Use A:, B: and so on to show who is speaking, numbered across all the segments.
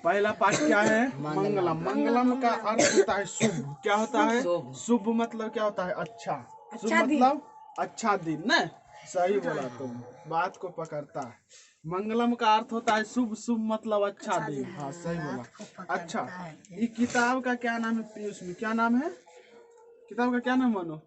A: पहला पाठ क्या है? मंगलम। मंगलम का अर्थ होता है शुभ। क्या होता है? शुभ मतलब क्या होता है? अच्छा। शुभ मतलब अच्छा दिन। न सही बोला तुम, बात को पकड़ता है। मंगलम का अर्थ होता है शुभ। शुभ मतलब अच्छा दिन। हाँ सही बोला। अच्छा, ये किताब का क्या नाम है पीयूष में? क्या नाम है किताब का? क्या नाम मानो?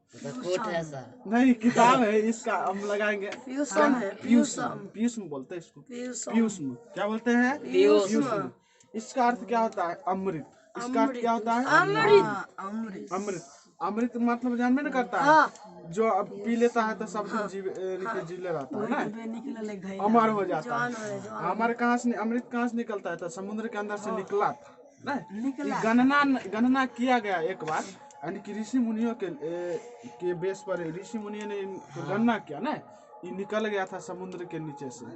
A: नहीं, किताब है इसका हम लगाएंगे पीयूषम बोलते हैं इसको। पीयूषम क्या बोलते हैं? पीयूषम। इसका अर्थ क्या होता है? अमृत। इसका अर्थ क्या होता है? अमृत। अमृत अमृत मतलब जानबे न करता है, जो अब पी लेता है तो सब दिन जीले रहता है ना, अमर हो जाता है। अमर कहाँ से, अमृत कहाँ से निकलता है? तो समुद्र के अंदर से निकला था ना। गणना किया गया एक बार, यानी कि ऋषि मुनियों के बेस पर ऋषि मुनियों ने गणना किया ना, ये निकल गया था समुद्र के नीचे से।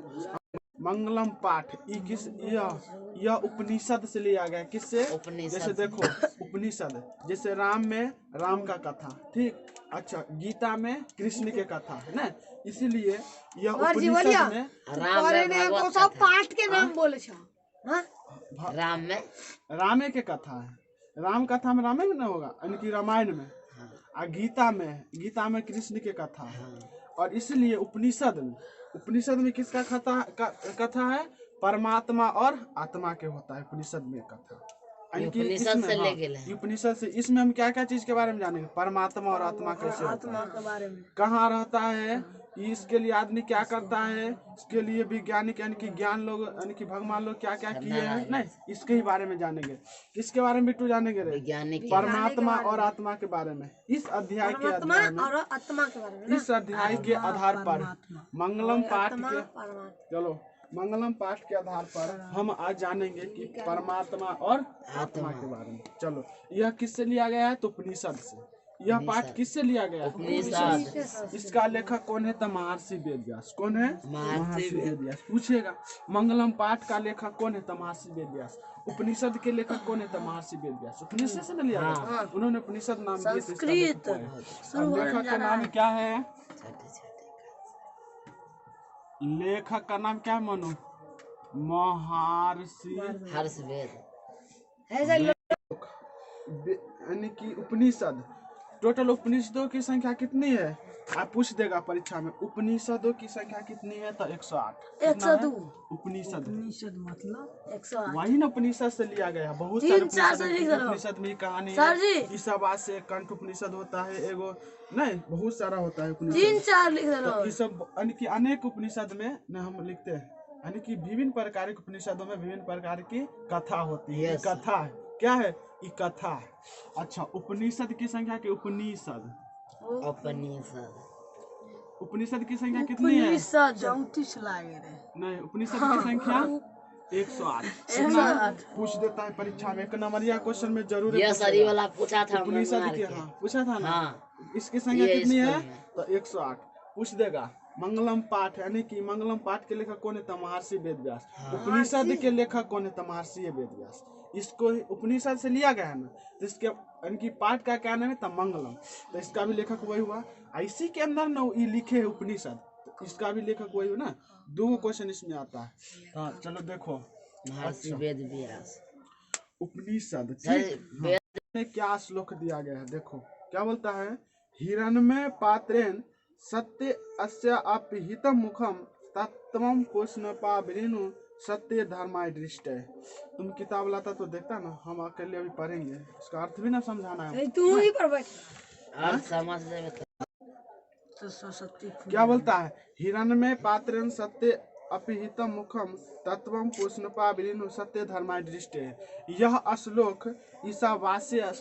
A: मंगलम पाठ यह उपनिषद से लिया गया। किससे? जैसे देखो उपनिषद, जैसे राम में राम का कथा, ठीक। अच्छा, गीता में कृष्ण के कथा है ना, इसीलिए यह उपनिषद में
B: पाठ के नाम बोले
A: रामे के कथा है। राम कथा में रामे में न होगा, यानी कि रामायण में। और गीता में कृष्ण के कथा है। और इसलिए उपनिषद में किसका कथा है? परमात्मा और आत्मा के होता है उपनिषद में कथा। उपनिषद से इसमें हम क्या क्या चीज के बारे में जानेंगे? परमात्मा और आत्मा कैसे होता है, कहाँ रहता है, इसके लिए आदमी क्या करता है, इसके लिए वैज्ञानिक यानी कि ज्ञान लोग यानी कि भगवान लोग क्या क्या किए हैं, नहीं इसके ही बारे में जानेंगे। किसके बारे में बिट्टू जानेंगे रे? परमात्मा और आत्मा के बारे में। इस अध्याय के आधार पर मंगलम पाठ के मंगलम पाठ के आधार पर हम आज जानेंगे कि परमात्मा और आत्मा के बारे में। चलो, यह किससे लिया गया है? तो उपनिषद से। यह पाठ किससे लिया गया? उपनिषद। इसका लेखक कौन है? तो महर्षि वेदव्यास। कौन है? महर्षि वेदव्यास। पूछेगा मंगलम पाठ का लेखक कौन है? तो महर्षि वेदव्यास। उपनिषद के लेखक कौन है? तो महर्षि वेदव्यास। उपनिषद से न लिया गया, उन्होंने उपनिषद नाम दिए। लेखक का नाम क्या है? लेखक का नाम क्या है मनु? महर्षि यानी कि उपनिषद। टोटल उपनिषदों की संख्या कितनी है? आप पूछ देगा परीक्षा में, उपनिषदों की संख्या कितनी है? तो 108। 102 उपनिषद मतलब 108। वही ना उपनिषद से लिया गया। बहुत सारे उपनिषद में कहानी है। ईसावास से कंठ उपनिषद होता है एगो, नहीं बहुत सारा होता है उपनिषद। 3-4 लिख दो। ये सब यानी कि अनेक उपनिषद में न हम लिखते हैं, यानी कि विभिन्न प्रकार के उपनिषदों में विभिन्न प्रकार की कथा होती है। कथा है क्या है? ये कथा है। अच्छा, उपनिषद की संख्या के उपनिषद की संख्या कितनी है?
B: 34 लागे
A: नहीं, उपनिषद की संख्या 108। पूछ देता है परीक्षा में, एक नंबरिया क्वेश्चन में जरूर
C: पूछा था
A: उपनिषद की। हाँ पूछा था ना। इसकी संख्या कितनी है? तो 108 पूछ देगा। मंगलम पाठ यानी कि मंगलम पाठ के लेखक कौन है? तो महर्षि वेदव्यास। उपनिषद के लेखक कौन है? तो महर्षि वेदव्यास। इसको उपनिषद से लिया गया है ना, तो इसके यानी कि पाठ का क्या नाम है? तो मंगलम। तो इसका भी लेखक वही हुआ। इसी के अंदर ना ये लिखे है उपनिषद, तो इसका भी लेखक वही हो ना। 2 क्वेश्चन इसमें आता है। हाँ चलो देखो,
C: महर्षि वेदव्यास
A: उपनिषद में क्या श्लोक दिया गया है? देखो क्या बोलता है? हिरण्मय पात्रेण सत्य अस्य अपहितम मुखम तत्वम पुष्णपावृणु सत्य धर्माय दृष्टि। तुम किताब लाता तो देखता ना, हम अकेले अभी पढ़ेंगे, इसका अर्थ भी ना समझाना है।
B: तू ही पर बैठ
C: अर्थ समझ ले।
A: क्या बोलता है? हिरण्मय पात्रेण सत्य अपहितम मुखम तत्वम पुष्णपावृणु सत्य धर्माय दृष्टि। यह श्लोक ईसावास्य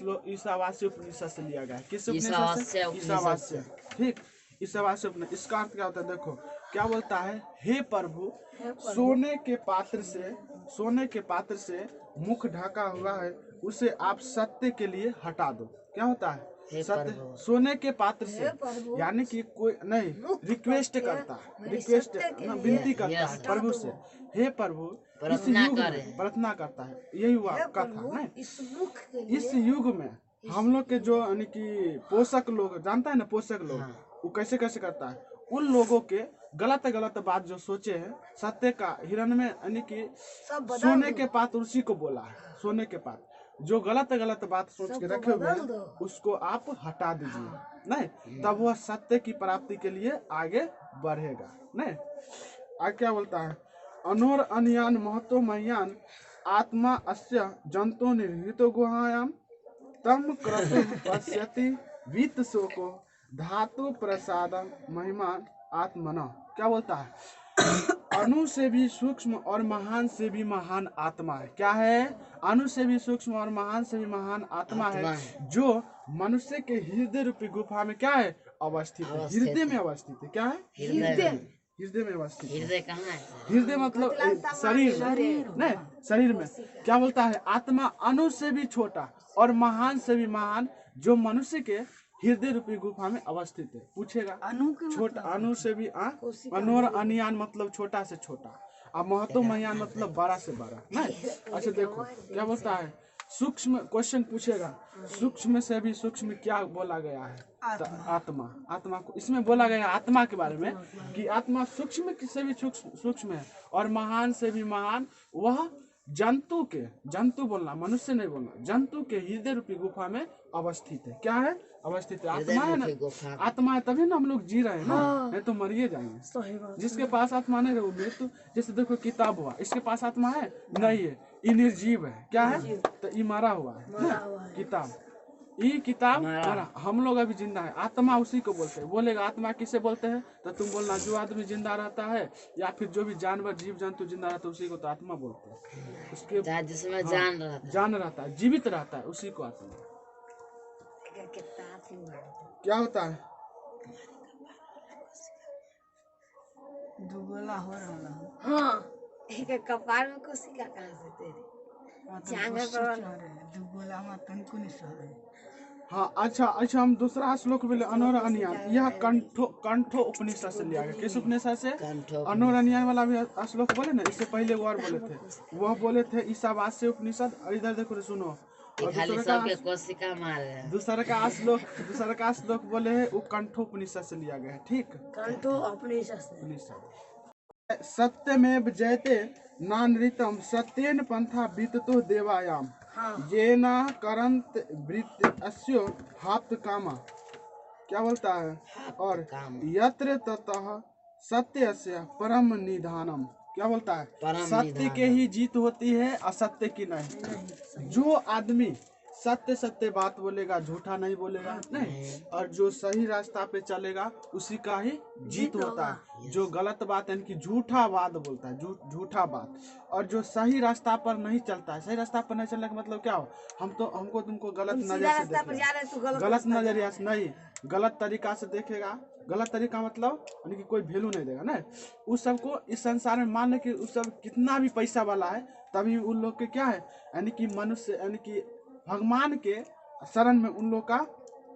A: उपनिषद से लिया गया है। किस उपनिषद से? ईसावास्य। ठीक, ईसावास्य उपनिषद। इसका अर्थ क्या होता है? देखो क्या बोलता है? हे प्रभु, सोने के पात्र से मुख ढका हुआ है, उसे आप सत्य के लिए हटा दो। क्या होता है? सत्य सोने के पात्र से, यानी कि कोई नहीं रिक्वेस्ट करता है, विनती करता है प्रभु से, हे प्रभु इस युग में प्रार्थना करता है। यही हुआ कथा नहीं। इस युग में हम लोग के जो यानी कि पोषक लोग, जानता है ना पोषक लोग, वो कैसे करता है? उन लोगों के गलत गलत बात जो सोचे हैं, सत्य का हिरण में यानी कि सोने के पात उसी को बोला है, सोने के पात जो गलत गलत बात सोच के रखे हुए हैं उसको आप हटा दीजिए, नहीं तब वह सत्य की प्राप्ति के लिए आगे बढ़ेगा। नहीं आगे क्या बोलता है, अनोर अनयान महतो मह्यान आत्मा अस्य जंतो निर्हितो गुहायाम तम क्रतुम पश्यति वित्त शोको धातु प्रसाद महिमा आत्मना। क्या बोलता है, अणु से भी सूक्ष्म और महान से भी महान आत्मा है। क्या है, अणु से भी सूक्ष्म और महान से भी महान आत्मा है जो मनुष्य के हृदय रूपी गुफा में क्या है, अवस्थित है, हृदय में अवस्थित है। क्या है, हृदय में अवस्थित है।
C: हृदय कहाँ है?
A: हृदय मतलब शरीर नहीं, शरीर में। क्या बोलता है, आत्मा अणु से भी छोटा और महान से भी महान जो मनुष्य के हृदय रूपी गुफा में अवस्थित है। पूछेगा छोटा, अणु से भी अनोर अनियान मतलब छोटा से छोटा, और महतो मयान मतलब बड़ा से बड़ा। नहीं अच्छा देखो क्या बोलता है, सूक्ष्म क्वेश्चन पूछेगा, सूक्ष्म से भी सूक्ष्म क्या बोला गया है, आत्मा। आत्मा को इसमें बोला गया आत्मा के बारे में कि आत्मा सूक्ष्म से भी सूक्ष्म है और महान से भी महान वह जंतु के, जंतु बोलना मनुष्य नहीं बोलना, जंतु के हृदय रूपी गुफा में अवस्थित है। क्या है, अवस्थित है। आत्मा है ना, आत्मा है तभी ना हम लोग जी रहे हैं ना, नहीं तो मरिए जाएंगे। जिसके पास आत्मा नहीं रहे वो मृत्यु। जैसे देखो किताब हुआ, इसके पास आत्मा है नहीं है, ये निर्जीव है। क्या है, तो ये मरा हुआ है किताब, ये किताब मरा। हम लोग अभी जिंदा है, आत्मा उसी को बोलते हैं। बोलेगा आत्मा किसे बोलते हैं, तो तुम बोलना जो आदमी जिंदा रहता है या फिर जो भी जानवर जीव जंतु जिंदा रहता है उसी को तो आत्मा बोलते हैं। उसके
C: जिसमें
A: जान रहता है, जीवित रहता है, उसी को आत्मा। क्या होता है,
B: दुगला हो रहा।
D: हाँ, एक कपार में कोशिका कहाँ से तेरे जांघा पर
B: दुगला में तनको नहीं सहे।
A: हाँ अच्छा अच्छा, हम दूसरा श्लोक बोले अनोर अनियान। यह कंठो उपनिषद से लिया गया। किस उपनिषद से, अनोर अनियान वाला भी श्लोक बोले ना, इससे पहले वो और बोले थे, वह बोले थे ईशावास्य उपनिषद। और इधर देखो सुनो, दूसरा का श्लोक बोले है वो कंठो उपनिषद से लिया गया है। ठीक,
D: कंठो उपनिषद।
A: सत्यमेव जयते नानृतम सत्येन पंथा विततो देवायाम येना करंत वृत्ति अस्यो हाप्त कामा। क्या बोलता है, और यत्र ततः सत्यस्य परम निधानम। क्या बोलता है, सत्य के ही जीत होती है, असत्य की नहीं। जो आदमी सत्य सत्य बात बोलेगा, झूठा नहीं बोलेगा, नहीं, और जो सही रास्ता पे चलेगा उसी का ही जीत होता है। जो गलत बात यानी कि झूठा बात बोलता है, झूठा बात, और जो सही रास्ता पर नहीं चलता है, सही रास्ता पर नहीं चलने का मतलब क्या हो, हमको तुमको गलत नजर से देखेगा, गलत नजरिया से नहीं, गलत तरीका से देखेगा। गलत तरीका मतलब यानी कि कोई वैल्यू नहीं देगा ना उस सबको। इस संसार में मान ले कि उस सब कितना भी पैसा वाला है, तभी उन लोग के क्या है, यानी कि मनुष्य यानी कि भगवान के शरण में उन लोग का,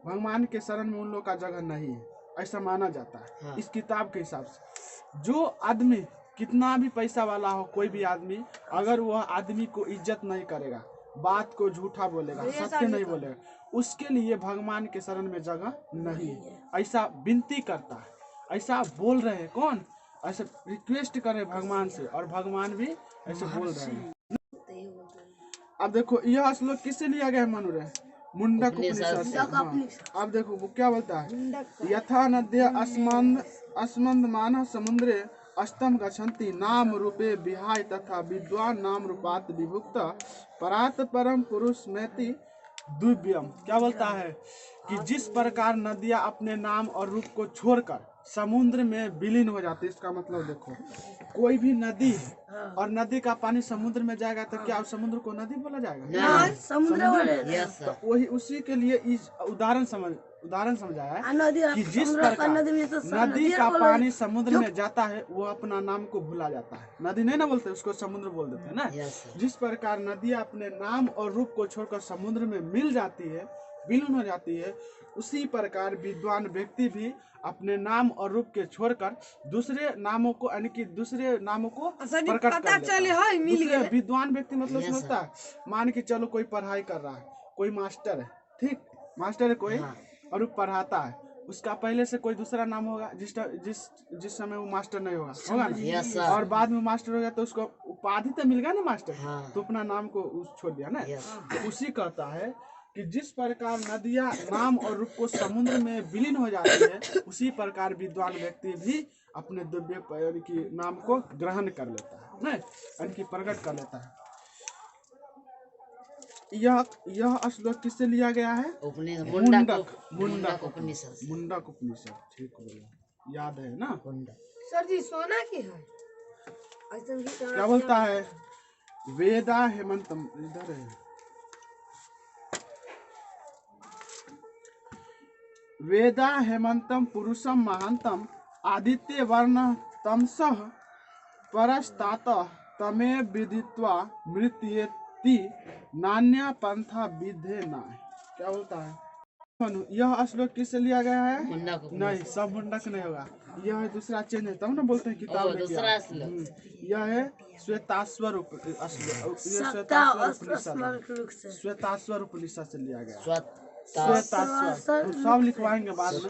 A: भगवान के शरण में उन लोग का जगह नहीं है, ऐसा माना जाता है। हाँ। इस किताब के हिसाब से जो आदमी कितना भी पैसा वाला हो, कोई भी आदमी अगर वह आदमी को इज्जत नहीं करेगा, बात को झूठा बोलेगा, सत्य नहीं बोलेगा, उसके लिए भगवान के शरण में जगह नहीं है, ऐसा विनती करता है। ऐसा बोल रहे हैं कौन, ऐसे रिक्वेस्ट करे भगवान से, और भगवान भी ऐसे बोल रहे हैं। अब देखो यह श्लोक किससे लिया गया है, मनुरे मुंडक उपनिषद से। अब देखो वो क्या बोलता है, यथा नद्य अस्मंद मानव समुद्रे अष्टम गच्छन्ति नाम रूपे विहाय तथा विद्वान नाम रूपात विभुक्त परात परम पुरुष मेति दुव्यम। क्या बोलता है कि जिस प्रकार नदियां अपने नाम और रूप को छोड़कर समुद्र में विलीन हो जाती है, इसका मतलब देखो कोई भी नदी है और नदी का पानी समुद्र में जाएगा तो क्या समुद्र को नदी बोला जाएगा, समुद्र। तो वही उसी के लिए इस उदाहरण समझाया है कि जिस प्रकार नदी का पानी समुद्र में जाता है वो अपना नाम को भुला जाता है, नदी नहीं ना बोलते उसको, समुद्र बोल देते हैं ना। जिस प्रकार नदियां अपने नाम और रूप को छोड़कर समुद्र में मिल जाती है, विलीन हो जाती है, उसी प्रकार विद्वान व्यक्ति भी अपने नाम और रूप के छोड़कर दूसरे नामों को यानी कि दूसरे नामों को प्रकट कर लेता है। विद्वान व्यक्ति मतलब समझता है, मान के चलो कोई पढ़ाई कर रहा है, कोई मास्टर है, ठीक मास्टर है कोई, और वो पढ़ाता है, उसका पहले से कोई दूसरा नाम होगा जिस समय वो मास्टर नहीं होगा होगा ना।
C: Yes sir.
A: और बाद में मास्टर हो गया तो उसको उपाधि तो मिल गया ना मास्टर,
C: हाँ।
A: तो अपना नाम को छोड़ दिया ना।
C: यस।
A: उसी कहता है कि जिस प्रकार नदियां नाम और रूप को समुद्र में विलीन हो जाती है, उसी प्रकार विद्वान व्यक्ति भी अपने दिव्य यानी कि नाम को ग्रहण कर लेता है ना, यानी कि प्रकट कर लेता है। यह श्लोक किससे लिया गया है? मुंडक उपनिषद। ठीक बोला, याद है ना।
D: सर जी सोना की है ऐसा भी
A: क्या बोलता है? वेदा हेमंतम, इधर है, वेदा हेमंतम पुरुषम महांतम आदित्य वर्ण तमसः परस्तात तमे विदित्वा मृत्येति नान्या पंथा विधे ना। क्या बोलता है? यह श्लोक किससे लिया गया है? नहीं, सब मुंडक नहीं होगा, यह है दूसरा चेंज है, तब ना बोलते हैं किताब में
C: दूसरा श्लोक।
A: यह है श्वेताश्वर श्वेताश्वर उपनिषद से लिया गया। श्वेताश्वर सब लिखवाएंगे बाद में,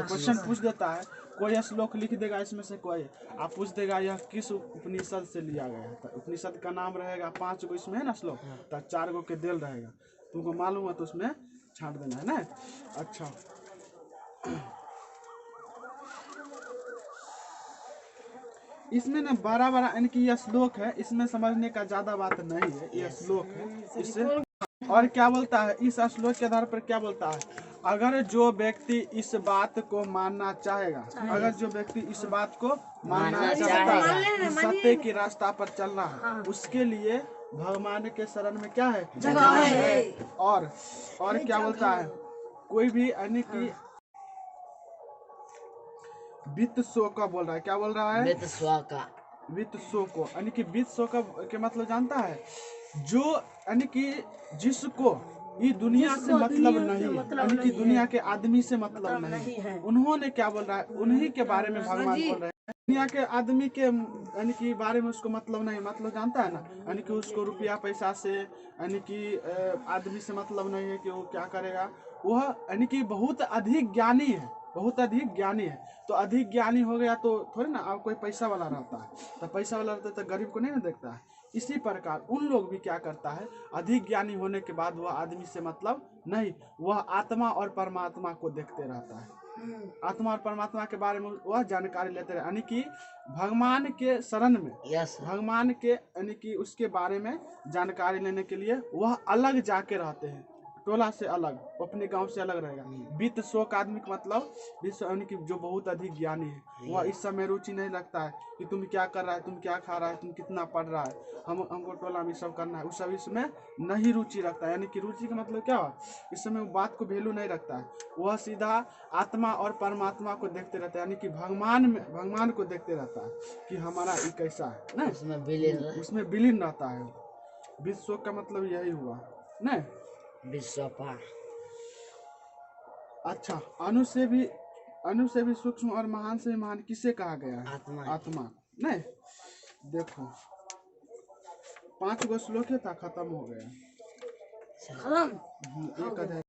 A: क्वेश्चन पूछ देता है, कोई श्लोक लिख देगा इसमें से कोई, आप पूछ देगा यह किस उपनिषद से लिया गया है। तो उपनिषद का नाम रहेगा 5 गो इसमें है ना श्लोक, तो 4 गो के देल रहेगा, तुमको मालूम है तो उसमें छांट देना है ना। अच्छा, इसमें ना बड़ा यानी कि यह श्लोक है, इसमें समझने का ज्यादा बात नहीं है, यह श्लोक है इससे। और क्या बोलता है इस श्लोक के आधार पर? क्या बोलता है? अगर जो व्यक्ति इस बात को मानना चाहेगा, अगर जो व्यक्ति इस बात को मानना चाहता है कि सत्य के रास्ता पर चलना है, उसके लिए भगवान के शरण में क्या है? जगह है। और क्या बोलता है? कोई भी यानी कि वित्त सो का बोल रहा है, क्या बोल रहा है? वित्त सो को, यानी कि वित्त सो का के मतलब जानता है? जो यानी कि जिसको ये दुनिया से मतलब नहीं, यानी कि दुनिया के आदमी से मतलब नहीं है, उन्होंने क्या बोल रहा है? उन्हीं के बारे में भगवान बोल रहे हैं। दुनिया के आदमी के यानी कि बारे में उसको मतलब नहीं, मतलब जानता है ना, यानी कि उसको रुपया पैसा से यानी कि आदमी से मतलब नहीं है कि वो क्या करेगा। वह यानी कि बहुत अधिक ज्ञानी है, बहुत अधिक ज्ञानी है। तो अधिक ज्ञानी हो गया तो थोड़े ना अब कोई पैसा वाला रहता है, तो पैसा वाला रहता है तो गरीब को नहीं ना देखता है। इसी प्रकार उन लोग भी क्या करता है? अधिक ज्ञानी होने के बाद वह आदमी से मतलब नहीं, वह आत्मा और परमात्मा को देखते रहता है। आत्मा और परमात्मा के बारे में वह जानकारी लेते रहे, यानी कि भगवान के शरण में, भगवान के यानी कि उसके बारे में जानकारी लेने के लिए वह अलग जाके रहते हैं, टोला से अलग, अपने गांव से अलग रहेगा। वित्त शोक आदमी का मतलब विश्व यानी कि जो बहुत अधिक ज्ञानी है, वह इस समय रुचि नहीं लगता है कि तुम क्या कर रहा है, तुम क्या खा रहा है, तुम कितना पढ़ रहा है, हमको टोला में सब करना है, उस सब इसमें नहीं रुचि रखता है। यानी कि रुचि का मतलब क्या हुआ? इस समय वो बात को वैल्यू नहीं रखता है, वह सीधा आत्मा और परमात्मा को देखते रहता है, यानी कि भगवान को देखते रहता है कि हमारा ये कैसा है ना, उसमें विलीन रहता है। विश्व का मतलब यही हुआ ना,
C: विश्वपा।
A: अच्छा, अणु से भी सूक्ष्म और महान से महान किसे कहा गया है? आत्मा नहीं। देखो 5 गो श्लोक था, खत्म हो गया, एक अध्याय